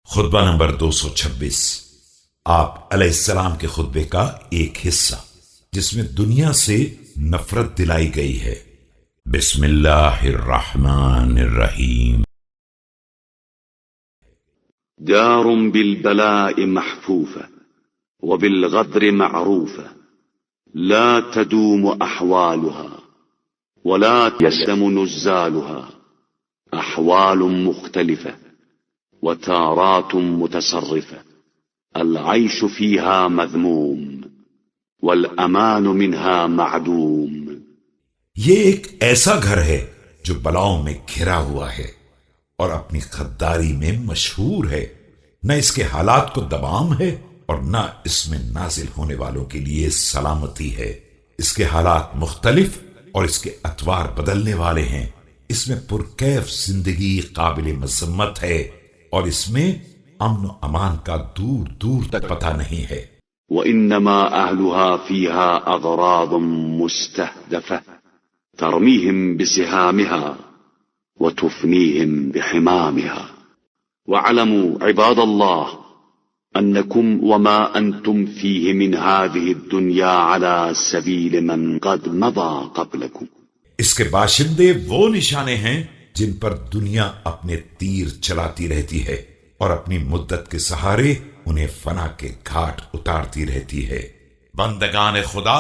خطبہ نمبر 226 آپ علیہ السلام کے خطبے کا ایک حصہ جس میں دنیا سے نفرت دلائی گئی ہے۔ بسم اللہ الرحمن الرحیم۔ دار بالبلاء محفوفة وبالغدر معروفة لا تدوم أحوالها ولا يسلم نزالها، أحوال مختلفة وتارات متصرفة، العيش فيها مذموم والأمان منها معدوم۔ یہ ایک ایسا گھر ہے جو بلاؤں میں گھرا ہوا ہے اور اپنی خداری میں مشہور ہے، نہ اس کے حالات کو دوام ہے اور نہ اس میں نازل ہونے والوں کے لیے سلامتی ہے۔ اس کے حالات مختلف اور اس کے اطوار بدلنے والے ہیں۔ اس میں پرکیف زندگی قابل مذمت ہے اور اس میں امن و امان کا دور دور تک پتہ نہیں ہے۔ وإنما أهلها فيها أغراض مستهدفة ترميهم بسهامها وتفنيهم بحمامها، واعلموا عباد الله أنكم وما أنتم فيه من هذه الدنيا على سبيل من قد مضى قبلكم۔ اس کے باشندے وہ نشانے ہیں جن پر دنیا اپنے تیر چلاتی رہتی ہے اور اپنی مدت کے سہارے انہیں فنا کے گھاٹ اتارتی رہتی ہے۔ بندگان خدا،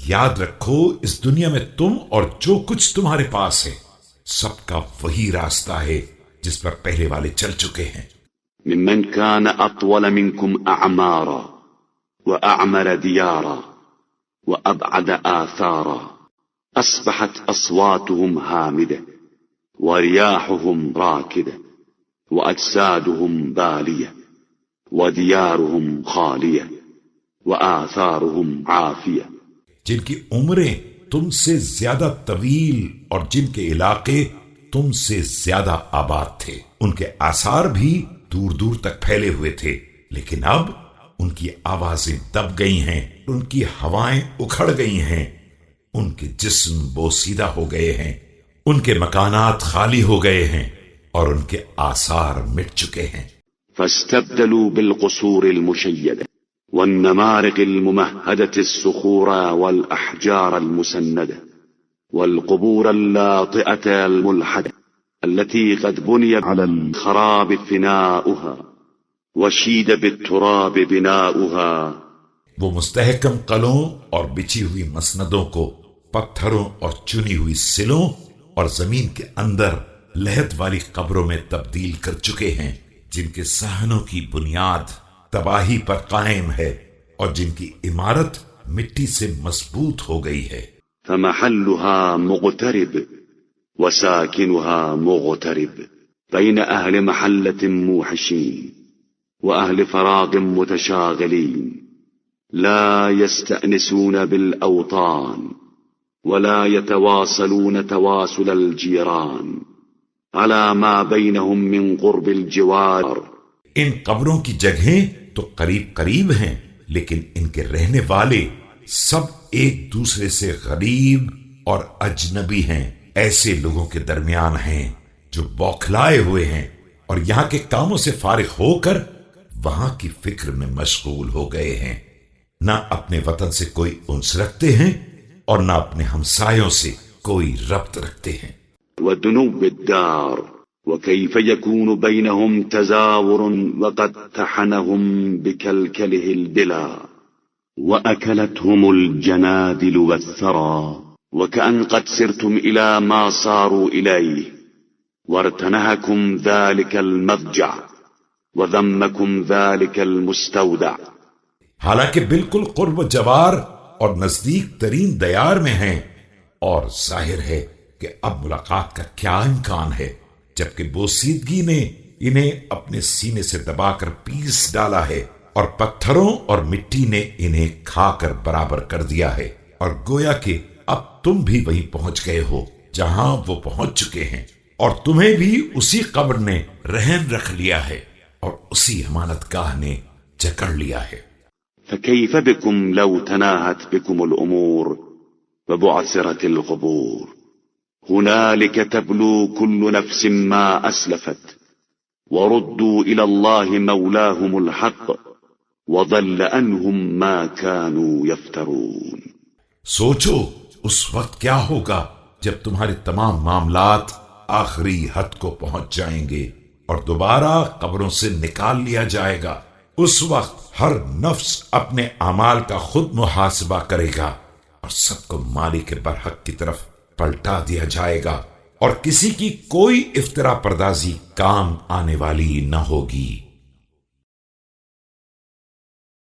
یاد رکھو اس دنیا میں تم اور جو کچھ تمہارے پاس ہے سب کا وہی راستہ ہے جس پر پہلے والے چل چکے ہیں۔ ممن كان أطول منكم أعمارا وأعمر ديارا وأبعد آثارا، أصبحت أصواتهم هامدة ورياحهم راكدة وأجسادهم بالية وديارهم خالية وآثارهم عافية۔ جن کی عمریں تم سے زیادہ طویل اور جن کے علاقے تم سے زیادہ آباد تھے، ان کے آثار بھی دور دور تک پھیلے ہوئے تھے، لیکن اب ان کی آوازیں دب گئی ہیں، ان کی ہوائیں اکھڑ گئی ہیں، ان کے جسم بوسیدہ ہو گئے ہیں، ان کے مکانات خالی ہو گئے ہیں اور ان کے آثار مٹ چکے ہیں۔ فاستبدلوا بالقصور المشيدة والنمارق الممهدة الصخور والأحجار المسندة والقبور اللاطئة الملحدة التي قد بني على الخراب فناؤها وشيد بالتراب بناؤها۔ وہ مستحکم قلعوں اور بچھی ہوئی مسندوں کو پتھروں اور چنی ہوئی سلوں اور زمین کے اندر لحد والی قبروں میں تبدیل کر چکے ہیں، جن کے صحنوں کی بنیاد تباہی پر قائم ہے اور جن کی عمارت مٹی سے مضبوط ہو گئی ہے۔ فمحلها مغترب وساكنها مغترب، بين أهل محلة موحشين وأهل فراغ متشاغلين، لا يستأنسون بالأوطان ولا يتواصلون تواصل الجيران على ما بينهم من قرب الجوار۔ ان قبروں کی جگہیں تو قریب قریب ہیں، لیکن ان کے رہنے والے سب ایک دوسرے سے غریب اور اجنبی ہیں، ایسے لوگوں کے درمیان ہیں جو بوکھلائے ہوئے ہیں اور یہاں کے کاموں سے فارغ ہو کر وہاں کی فکر میں مشغول ہو گئے ہیں، نہ اپنے وطن سے کوئی انس رکھتے ہیں اور نہ اپنے ہمسایوں سے کوئی ربط رکھتے ہیں۔ ودنو الدار وكيف يكون بينهم تزاور وقد طحنهم بكلكله البلا وأكلتهم الجنادل والثرى، وكأن قد سرتم إلى ما صاروا إليه وارتنهكم ذلك المضجع وذمكم ذلك المستودع۔ حالانکہ بالکل قرب و جوار اور نزدیک ترین دیار میں ہیں، اور ظاہر ہے کہ اب ملاقات کا کیا امکان ہے، جبکہ بوسیدگی نے انہیں اپنے سینے سے دبا کر پیس ڈالا ہے اور پتھروں اور مٹی نے انہیں کھا کر برابر کر دیا ہے، اور گویا کہ اب تم بھی وہیں پہنچ گئے ہو جہاں وہ پہنچ چکے ہیں، اور تمہیں بھی اسی قبر نے رہن رکھ لیا ہے اور اسی امانت گاہ نے جکڑ لیا ہے۔ فكيف بكم لو تناهت بكم الأمور وبعثرت القبور، هنالك تبلو كل نفس ما أسلفت وردوا إلى الله مولاهم الحق وضل عنهم ما كانوا يفترون۔ سوچو اس وقت کیا ہوگا جب تمہارے تمام معاملات آخری حد کو پہنچ جائیں گے اور دوبارہ قبروں سے نکال لیا جائے گا۔ اس وقت ہر نفس اپنے اعمال کا خود محاسبہ کرے گا اور سب کو مالک برحق کی طرف پلٹا دیا جائے گا، اور کسی کی کوئی افترا پردازی کام آنے والی نہ ہوگی۔